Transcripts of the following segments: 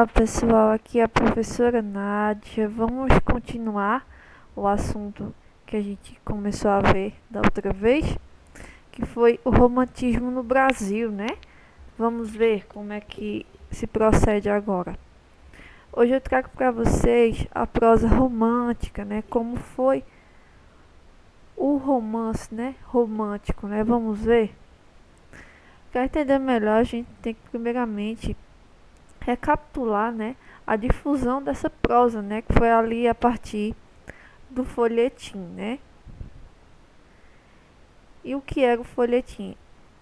Olá pessoal, aqui é a professora Nádia. Vamos continuar o assunto que a gente começou a ver da outra vez, que foi o romantismo no Brasil, né? Vamos ver como é que se procede agora. Hoje eu trago para vocês a prosa romântica, né? Como foi o romance, né? Romântico, né? Vamos ver. Para entender melhor, a gente tem que primeiramente recapitular, né, a difusão dessa prosa, né, que foi ali a partir do folhetim, né? E o que era o folhetim?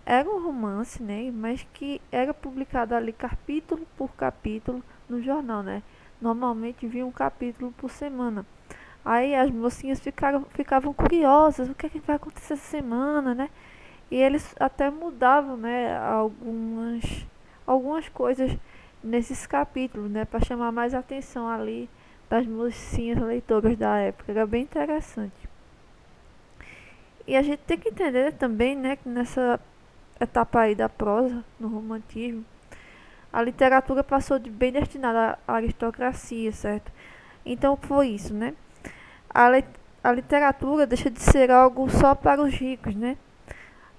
Era um romance, né, mas que era publicado ali capítulo por capítulo no jornal, né? Normalmente vinha um capítulo por semana. Aí as mocinhas ficavam curiosas, o que é que vai acontecer essa semana, né? E eles até mudavam, né, algumas coisas nesses capítulos, né, para chamar mais atenção ali das mocinhas leitoras da época. Era bem interessante. E a gente tem que entender também, né, que nessa etapa aí da prosa, no romantismo, a literatura passou de bem destinada à aristocracia, certo? Então foi isso, né? A, a literatura deixa de ser algo só para os ricos, né?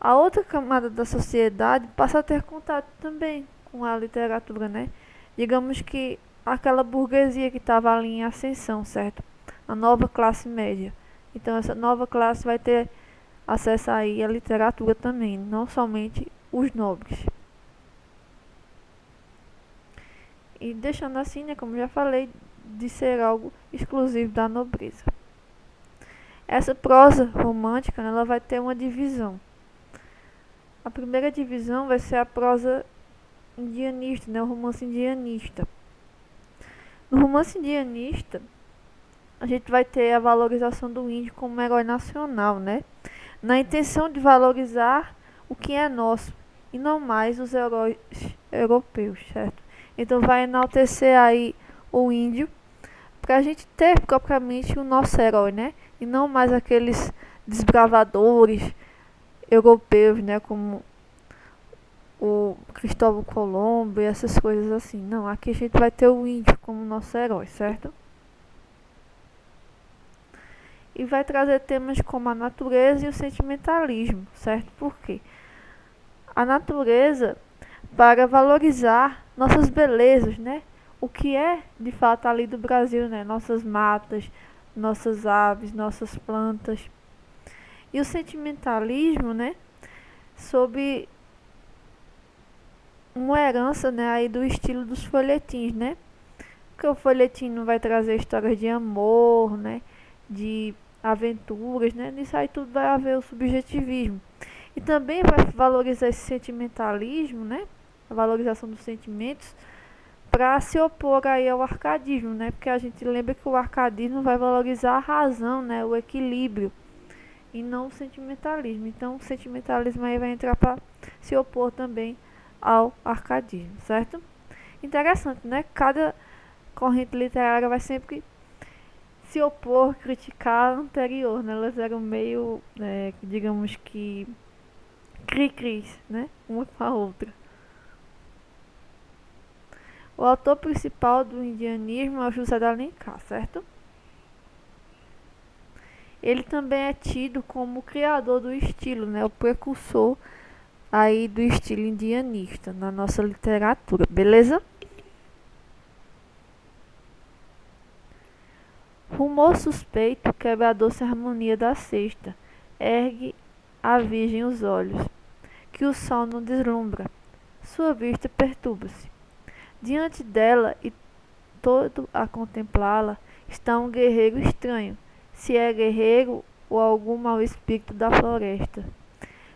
A outra camada da sociedade passa a ter contato também com a literatura, né? Digamos que aquela burguesia que estava ali em ascensão, certo? A nova classe média. Então essa nova classe vai ter acesso aí à literatura também, não somente os nobres. E deixando assim, né, como já falei, de ser algo exclusivo da nobreza. Essa prosa romântica, né, ela vai ter uma divisão. A primeira divisão vai ser a prosa indianista, né, o romance indianista. No romance indianista, a gente vai ter a valorização do índio como herói nacional, né? Na intenção de valorizar o que é nosso e não mais os heróis europeus, certo? Então vai enaltecer aí o índio para a gente ter propriamente o nosso herói, né? E não mais aqueles desbravadores europeus, né? Como o Cristóvão Colombo e essas coisas assim. Não, aqui a gente vai ter o índio como nosso herói, certo? E vai trazer temas como a natureza e o sentimentalismo, certo? Por quê? A natureza para valorizar nossas belezas, né? O que é de fato ali do Brasil, né? Nossas matas, nossas aves, nossas plantas. E o sentimentalismo, né? Sob uma herança, né, aí do estilo dos folhetins, né? Porque o folhetim não vai trazer histórias de amor, né? De aventuras, né? Nisso aí tudo vai haver o subjetivismo. E também vai valorizar esse sentimentalismo, né? A valorização dos sentimentos para se opor aí ao arcadismo, né? Porque a gente lembra que o arcadismo vai valorizar a razão, né? O equilíbrio e não o sentimentalismo. Então o sentimentalismo aí vai entrar para se opor também ao arcadismo, certo? Interessante, né? Cada corrente literária vai sempre se opor, criticar a anterior, né? Elas eram meio, digamos que, cri-cris, né? Uma com a outra. O autor principal do indianismo é o José de Alencar, certo? Ele também é tido como o criador do estilo, né? O precursor aí do estilo indianista na nossa literatura, beleza? Rumor suspeito quebra a doce harmonia da cesta, ergue a virgem os olhos, que o sol não deslumbra, sua vista perturba-se. Diante dela e todo a contemplá-la está um guerreiro estranho, se é guerreiro ou algum mau espírito da floresta.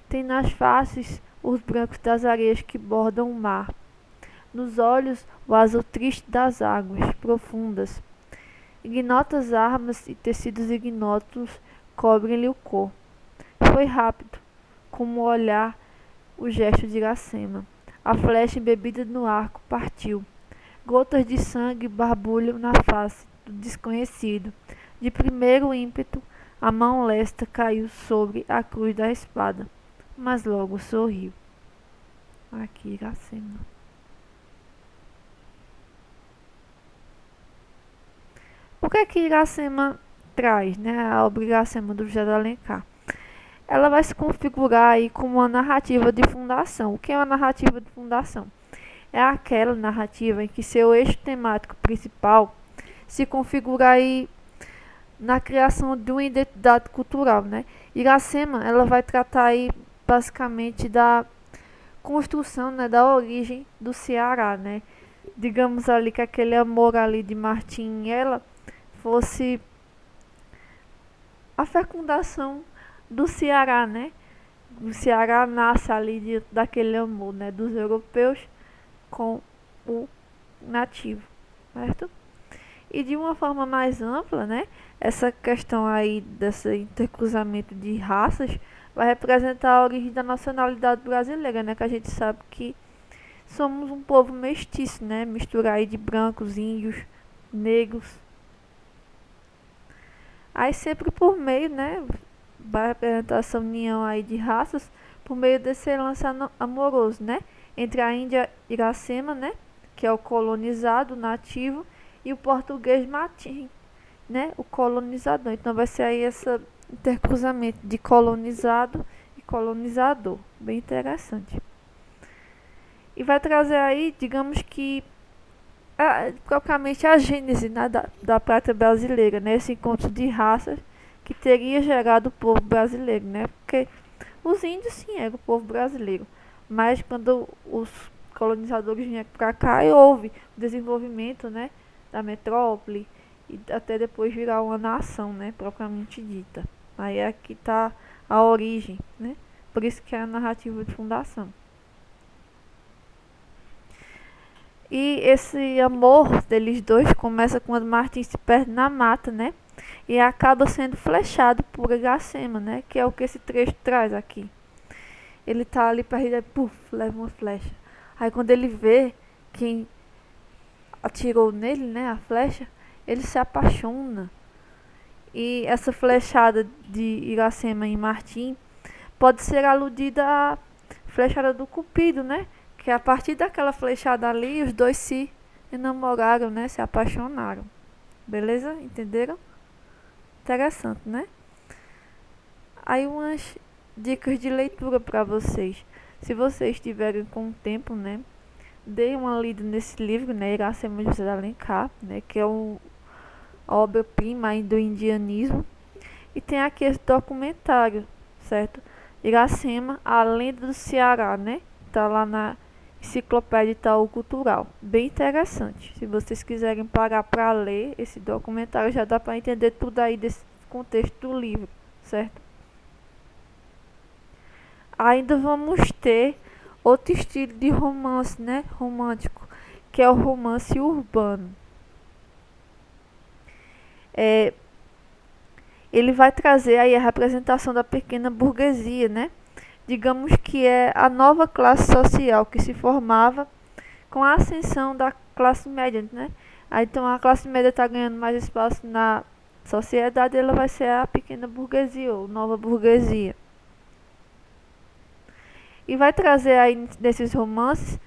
Tem nas faces os brancos das areias que bordam o mar, nos olhos o azul triste das águas profundas. Ignotas armas e tecidos ignotos cobrem-lhe o corpo. Foi rápido, como o olhar, o gesto de Iracema. A flecha embebida no arco partiu. Gotas de sangue barbulham na face do desconhecido. De primeiro ímpeto, a mão lesta caiu sobre a cruz da espada, mas logo sorriu. Aqui, Iracema. O que é que Iracema traz, né? A obra Iracema do José de Alencar. Ela vai se configurar aí como uma narrativa de fundação. O que é uma narrativa de fundação? É aquela narrativa em que seu eixo temático principal se configura aí na criação de uma identidade cultural, né? Iracema, ela vai tratar aí basicamente da construção, né, da origem do Ceará, né? Digamos ali que aquele amor ali de Martim e ela fosse a fecundação do Ceará, né? O Ceará nasce ali daquele amor, né, dos europeus com o nativo, certo? E de uma forma mais ampla, né, essa questão aí desse intercruzamento de raças vai representar a origem da nacionalidade brasileira, né, que a gente sabe que somos um povo mestiço, né, mistura aí de brancos, índios, negros. Aí sempre por meio, né, vai representar essa união aí de raças por meio desse lance amoroso, né, entre a Índia Iracema, né, que é o colonizado nativo, e o português Martim, né, o colonizador. Então vai ser aí esse intercruzamento de colonizado e colonizador, bem interessante. E vai trazer aí, digamos que propriamente a gênese, né, da pátria brasileira, né, esse encontro de raças que teria gerado o povo brasileiro, né, porque os índios sim eram o povo brasileiro, mas quando os colonizadores vieram para cá e houve o desenvolvimento, né, da metrópole e até depois virar uma nação, né, propriamente dita. Aí aqui está a origem, né, por isso que é a narrativa de fundação. E esse amor deles dois começa quando Martim se perde na mata, né? E acaba sendo flechado por Iracema, né? Que é o que esse trecho traz aqui. Ele tá ali perdido e puf, leva uma flecha. Aí quando ele vê quem atirou nele, né, a flecha, ele se apaixona. E essa flechada de Iracema em Martim pode ser aludida à flechada do Cupido, né? Que a partir daquela flechada ali, os dois se enamoraram, né? Se apaixonaram. Beleza? Entenderam? Interessante, né? Aí umas dicas de leitura para vocês. Se vocês tiverem com tempo, né? Dê uma lida nesse livro, né? Iracema de José de Alencar, né? Que é uma obra-prima do indianismo. E tem aqui esse documentário, certo? Iracema, a lenda do Ceará, né? Tá lá na Enciclopédia Itaú Cultural. Bem interessante. Se vocês quiserem parar para ler esse documentário, já dá para entender tudo aí desse contexto do livro, certo? Ainda vamos ter outro estilo de romance, né? Romântico, que é o romance urbano. Ele vai trazer aí a representação da pequena burguesia, né? Digamos que é a nova classe social que se formava com a ascensão da classe média, né? Aí, então a classe média está ganhando mais espaço na sociedade, ela vai ser a pequena burguesia ou nova burguesia. E vai trazer aí nesses romances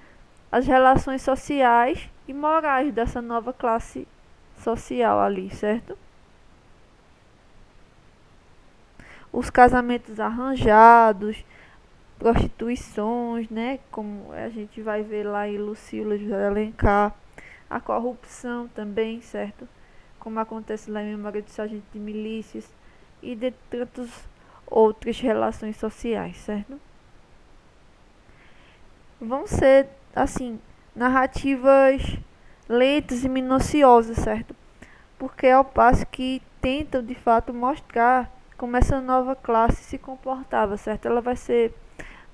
as relações sociais e morais dessa nova classe social ali, certo? Os casamentos arranjados, prostituições, né? Como a gente vai ver lá em Lucília de Alencar. A corrupção também, certo? Como acontece lá em Memória de Sargento de Milícias. E de tantas outras relações sociais, certo? Vão ser, assim, narrativas lentas e minuciosas, certo? Porque ao passo que tentam, de fato, mostrar como essa nova classe se comportava, certo? Ela vai ser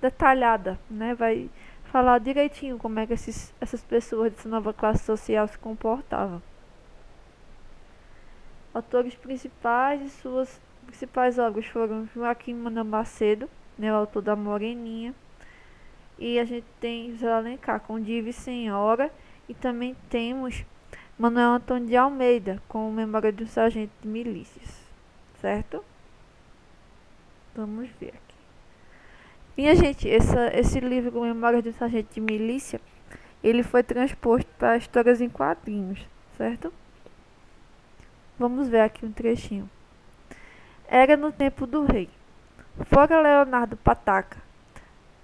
detalhada, né? Vai falar direitinho como é que essas pessoas dessa nova classe social se comportavam. Autores principais e suas principais obras foram Joaquim Manuel Macedo, né, o autor da Moreninha, e a gente tem José Alencar com Diva e Senhora, e também temos Manuel Antônio de Almeida com Memória de um Sargento de Milícias, certo? Vamos ver aqui. Minha gente, esse livro Memória de um Sargento de Milícia, ele foi transposto para histórias em quadrinhos, certo? Vamos ver aqui um trechinho. Era no tempo do rei. Fora Leonardo Pataca,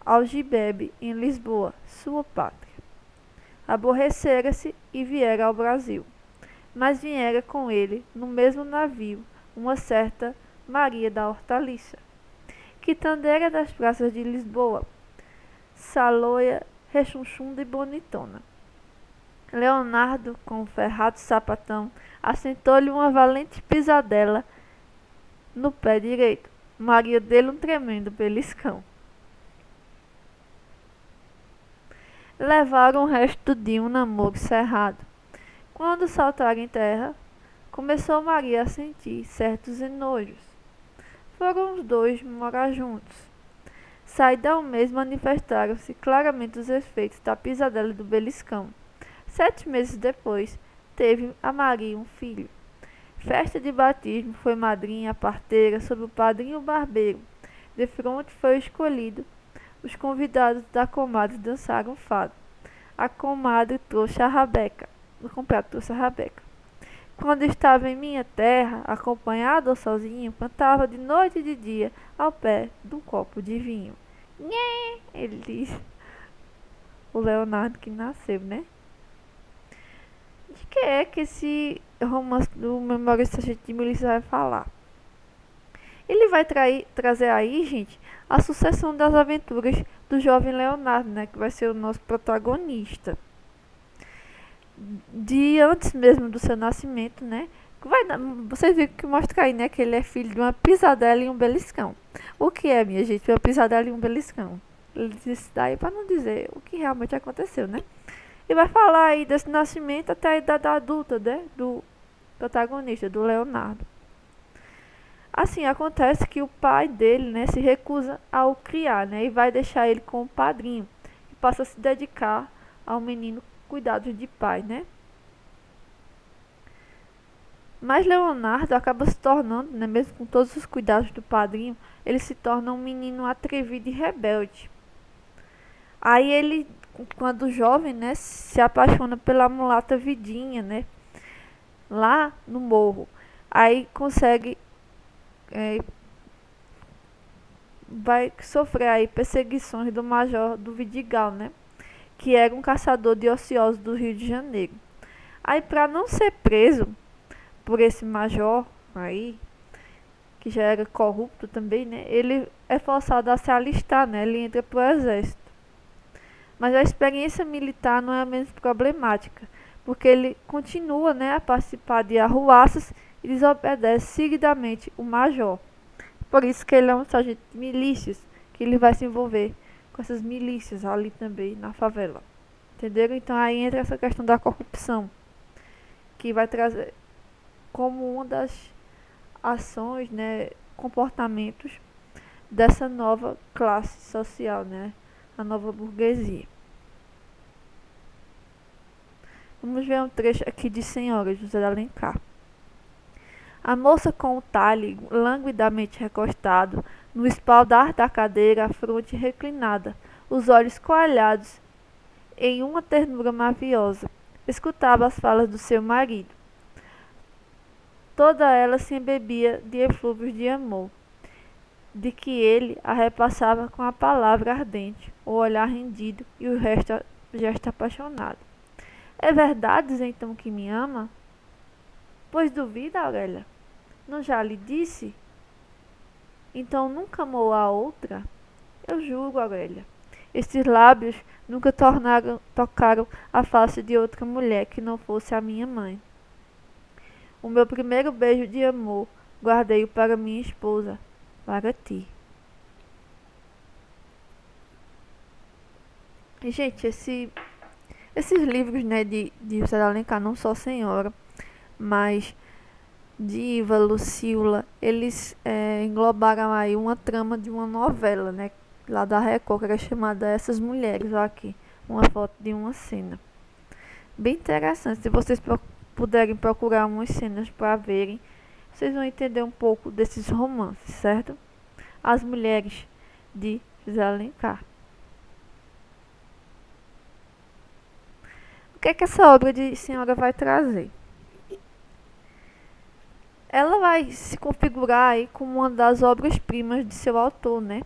algibebe em Lisboa, sua pátria. Aborrecera-se e viera ao Brasil. Mas viera com ele, no mesmo navio, uma certa Maria da Hortaliça, quitandeira das praças de Lisboa, saloia, rechonchunda e bonitona. Leonardo, com o ferrado sapatão, assentou-lhe uma valente pisadela no pé direito. Maria dele um tremendo beliscão. Levaram o resto do dia um namoro cerrado. Quando saltaram em terra, começou Maria a sentir certos enojos. Foram os dois morar juntos. Saída ao mês manifestaram-se claramente os efeitos da pisadela e do beliscão. 7 meses depois, teve a Maria um filho. Festa de batismo, foi madrinha, parteira, sob o padrinho barbeiro. De fronte foi escolhido. Os convidados da comadre dançaram fado. A comadre trouxe a rabeca. O compadre trouxe a rabeca. Quando estava em minha terra, acompanhado ou sozinho, cantava de noite e de dia ao pé de um copo de vinho. Nhê, ele diz. O Leonardo que nasceu, né? De que é que esse romance do Memórias de Milícia vai falar? Ele vai trazer aí, gente, a sucessão das aventuras do jovem Leonardo, né? Que vai ser o nosso protagonista. De antes mesmo do seu nascimento, né? Vocês viram que mostra aí, né? Que ele é filho de uma pisadela e um beliscão. O que é, minha gente? Uma pisadela e um beliscão. Ele disse daí para não dizer o que realmente aconteceu, né? E vai falar aí desse nascimento até a idade adulta, né? Do protagonista, do Leonardo. Assim, acontece que o pai dele, né, se recusa a o criar, né, e vai deixar ele com o padrinho, e passa a se dedicar ao menino cuidados de pai, né. Mas Leonardo acaba se tornando, né, mesmo com todos os cuidados do padrinho, ele se torna um menino atrevido e rebelde. Aí ele, quando jovem, né, se apaixona pela mulata Vidinha, né, lá no morro. Aí consegue vai sofrer aí perseguições do major do Vidigal, né? Que era um caçador de ociosos do Rio de Janeiro. Aí, para não ser preso por esse major aí, que já era corrupto também, né? Ele é forçado a se alistar, né? Ele entra pro exército. Mas a experiência militar não é a menos problemática, porque ele continua, né, a participar de arruaças e desobedece seguidamente o major. Por isso que ele é um sargento de milícias, que ele vai se envolver com essas milícias ali também na favela. Entenderam? Então aí entra essa questão da corrupção, que vai trazer como uma das ações, né, comportamentos dessa nova classe social, né, a nova burguesia. Vamos ver um trecho aqui de Senhora, José de Alencar. A moça com o talhe languidamente recostado no espaldar da cadeira, a fronte reclinada, os olhos coalhados em uma ternura maviosa, escutava as falas do seu marido. Toda ela se embebia de eflúvios de amor, de que ele a repassava com a palavra ardente, o olhar rendido e o gesto apaixonado. É verdade, então, que me ama? Pois duvida, Aurélia? Não já lhe disse? Então nunca amou a outra? Eu juro, Aurélia. Estes lábios nunca tocaram a face de outra mulher que não fosse a minha mãe. O meu primeiro beijo de amor guardei-o para minha esposa, para ti. E, gente, esses livros, né, de José de Alencar, não só Senhora, mas Diva, Lucila, eles englobaram aí uma trama de uma novela, né, lá da Record, que era chamada Essas Mulheres. Olha aqui, uma foto de uma cena. Bem interessante, se vocês puderem procurar umas cenas para verem, vocês vão entender um pouco desses romances, certo? As Mulheres, de José Alencar. O que é que essa obra de Senhora vai trazer? ela vai se configurar aí como uma das obras-primas de seu autor, né?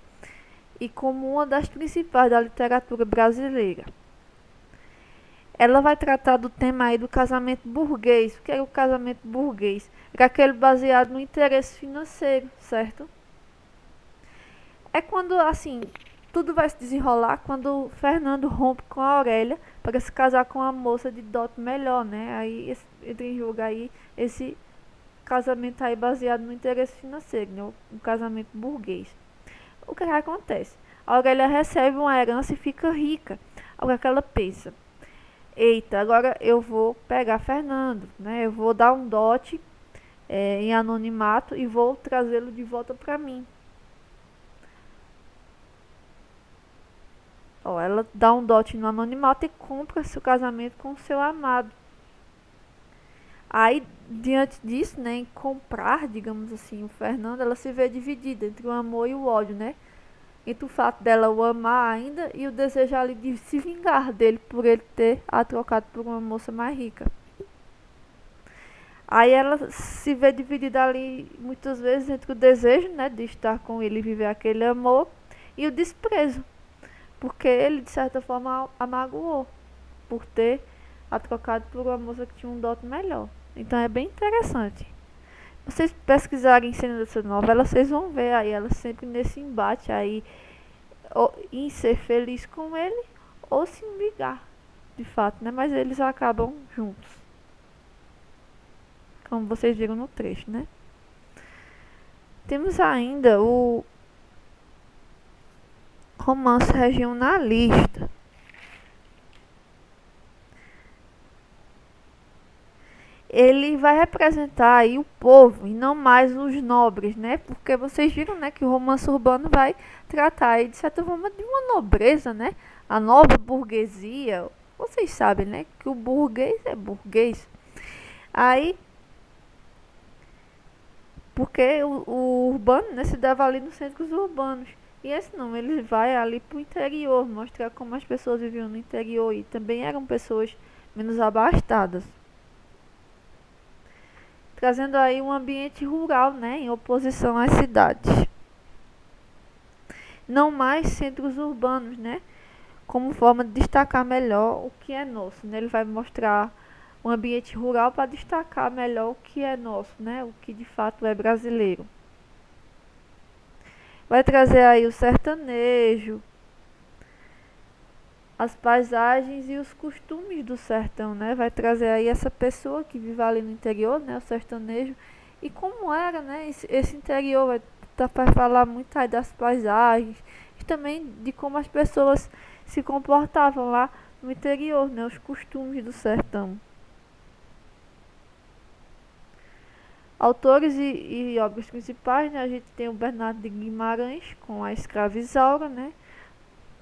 E como uma das principais da literatura brasileira. Ela vai tratar do tema aí do casamento burguês. O que é o casamento burguês? Era aquele baseado no interesse financeiro, certo? É quando, assim, tudo vai se desenrolar quando Fernando rompe com a Aurélia para se casar com uma moça de dote melhor, né? Aí entra em jogo aí esse casamento aí baseado no interesse financeiro, né? Um casamento burguês. O que acontece? A Aurélia recebe uma herança e fica rica. Agora que ela pensa, eita, agora eu vou pegar Fernando, né? Eu vou dar um dote em anonimato e vou trazê-lo de volta para mim. Ó, ela dá um dote no anonimato e compra seu casamento com seu amado. Aí, diante disso, né, em comprar, digamos assim, o Fernando, ela se vê dividida entre o amor e o ódio, né? Entre o fato dela o amar ainda e o desejo ali de se vingar dele por ele ter a trocado por uma moça mais rica. Aí ela se vê dividida ali muitas vezes entre o desejo, né, de estar com ele e viver aquele amor e o desprezo, porque ele de certa forma a magoou por ter a trocado por uma moça que tinha um dote melhor. Então é bem interessante. Vocês pesquisarem cena dessa novela, vocês vão ver aí ela sempre nesse embate aí, ou, em ser feliz com ele ou se vingar, de fato, né? Mas eles acabam juntos, como vocês viram no trecho, né? Temos ainda o romance regionalista. Ele vai representar aí o povo e não mais os nobres, né? Porque vocês viram, né, que o romance urbano vai tratar aí, de certa forma, de uma nobreza, né? A nova burguesia. Vocês sabem, né, que o burguês é burguês. Aí, porque o urbano, né, se dava ali nos centros urbanos. E esse não, ele vai ali pro interior, mostrar como as pessoas viviam no interior e também eram pessoas menos abastadas, trazendo aí um ambiente rural, né, em oposição às cidades. Não mais centros urbanos, né, como forma de destacar melhor o que é nosso, né? Ele vai mostrar um ambiente rural para destacar melhor o que é nosso, né, o que de fato é brasileiro. Vai trazer aí o sertanejo, as paisagens e os costumes do sertão, né? Vai trazer aí essa pessoa que vive ali no interior, né? O sertanejo. E como era, né? Esse interior vai falar muito aí das paisagens e também de como as pessoas se comportavam lá no interior, né? Os costumes do sertão. Autores e obras principais, né? A gente tem o Bernardo de Guimarães com a Escrava Isaura, né?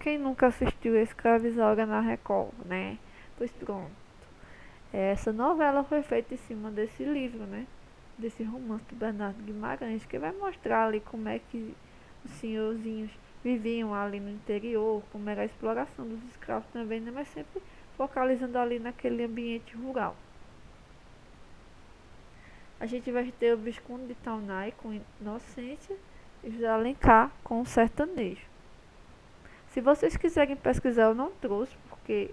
Quem nunca assistiu a Escrava Isaura na Record, né? Pois pronto. Essa novela foi feita em cima desse livro, né? Desse romance do Bernardo Guimarães, que vai mostrar ali como é que os senhorzinhos viviam ali no interior, como era a exploração dos escravos também, né? Mas sempre focalizando ali naquele ambiente rural. A gente vai ter o Visconde de Taunay com Inocência e José Alencar com Sertanejo. Se vocês quiserem pesquisar, eu não trouxe, porque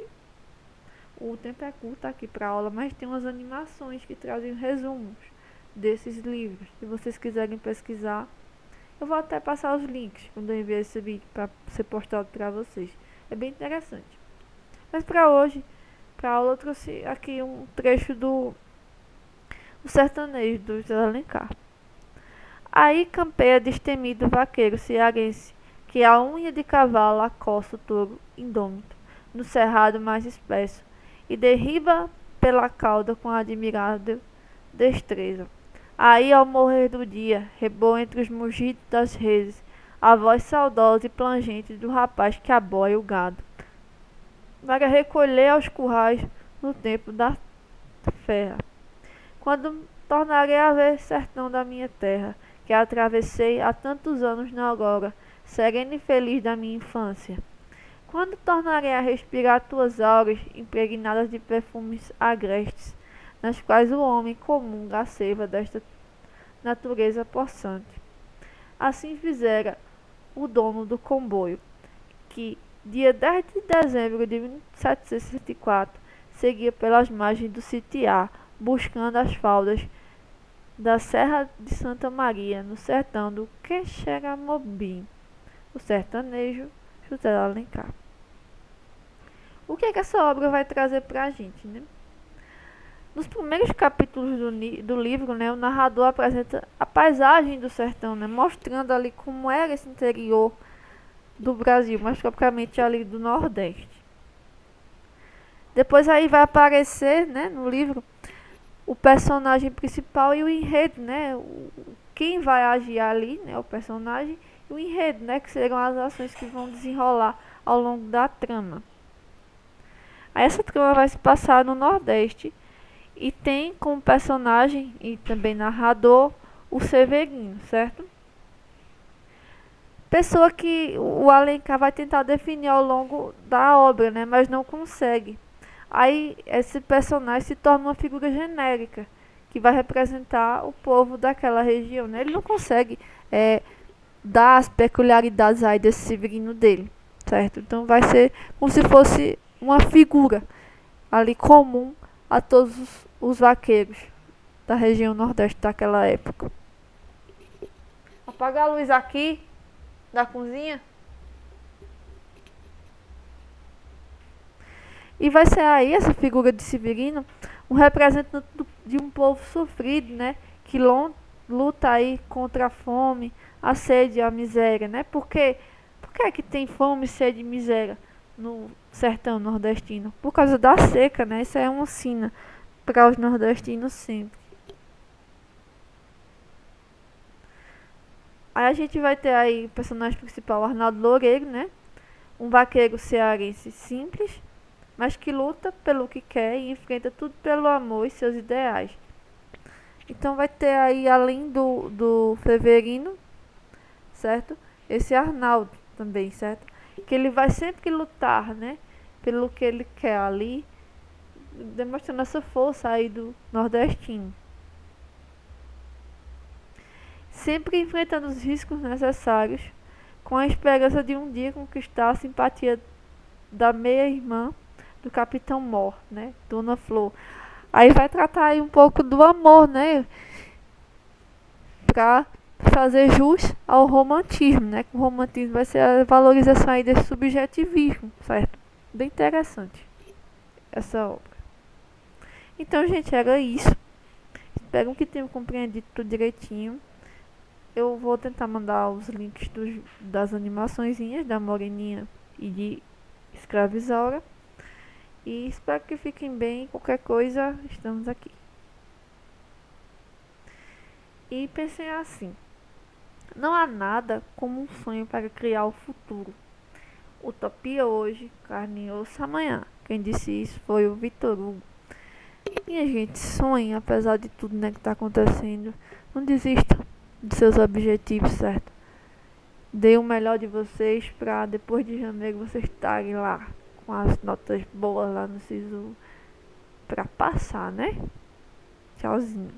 o tempo é curto aqui para aula, mas tem umas animações que trazem resumos desses livros. Se vocês quiserem pesquisar, eu vou até passar os links quando eu enviar esse vídeo para ser postado para vocês. É bem interessante. Mas para hoje, para aula, eu trouxe aqui um trecho do O Sertanejo, do José Alencar. Aí campeia destemido vaqueiro cearense, que a unha de cavalo acossa o touro indômito no cerrado mais espesso e derriba pela cauda com admirável destreza. Aí, ao morrer do dia, reboa entre os mugidos das reses a voz saudosa e plangente do rapaz que aboia o gado, para recolher aos currais no tempo da ferra. Quando tornarei a ver sertão da minha terra, que atravessei há tantos anos não agora, serena e feliz da minha infância. Quando tornarei a respirar tuas auras impregnadas de perfumes agrestes, nas quais o homem comunga a seiva desta natureza possante. Assim fizera o dono do comboio, que, dia 10 de dezembro de 1764, seguia pelas margens do Sitiá, buscando as faldas da Serra de Santa Maria, no sertão do Quixeramobim, o sertanejo José de Alencar. O que é que essa obra vai trazer para a gente, né? Nos primeiros capítulos do livro, né, o narrador apresenta a paisagem do sertão, né, mostrando ali como era esse interior do Brasil, mais propriamente ali do Nordeste. Depois aí vai aparecer, né, no livro, o personagem principal e o enredo, né, quem vai agir ali, né, o personagem e o enredo, né, que serão as ações que vão desenrolar ao longo da trama. Aí essa trama vai se passar no Nordeste e tem como personagem e também narrador o Severino, certo? Pessoa que o Alencar vai tentar definir ao longo da obra, né, mas não consegue. Aí esse personagem se torna uma figura genérica que vai representar o povo daquela região, né? Ele não consegue dar as peculiaridades aí desse Severino dele, certo? Então vai ser como se fosse uma figura ali comum a todos os vaqueiros da região nordeste daquela época. Apaga a luz aqui da cozinha. E vai ser aí essa figura de Severino um representante de um povo sofrido, né? Que luta aí contra a fome, a sede e a miséria, né? Por que é que tem fome, sede e miséria no sertão nordestino? Por causa da seca, né? Isso é uma sina para os nordestinos sempre. Aí a gente vai ter aí o personagem principal, Arnaldo Loureiro, né? Um vaqueiro cearense simples, mas que luta pelo que quer e enfrenta tudo pelo amor e seus ideais. Então vai ter aí, além do Severino, certo? Esse Arnaldo também, certo? Que ele vai sempre lutar, né? Pelo que ele quer ali, demonstrando essa força aí do nordestino. Sempre enfrentando os riscos necessários, com a esperança de um dia conquistar a simpatia da meia-irmã do Capitão Mor, né? Dona Flor. Aí vai tratar aí um pouco do amor, né? Pra fazer jus ao romantismo, né? O romantismo vai ser a valorização aí desse subjetivismo, certo? Bem interessante essa obra. Então, gente, era isso. Espero que tenham compreendido tudo direitinho. Eu vou tentar mandar os links das animaçõezinhas da Moreninha e de Escravizaura. E espero que fiquem bem. Qualquer coisa, estamos aqui. E pensem assim: não há nada como um sonho para criar o futuro. Utopia hoje, carne e osso amanhã. Quem disse isso foi o Victor Hugo. Minha gente, sonhem apesar de tudo, né, que está acontecendo. Não desistam dos seus objetivos, certo? Deem o melhor de vocês para depois de janeiro vocês estarem lá com as notas boas lá no SISU para passar, né? Tchauzinho.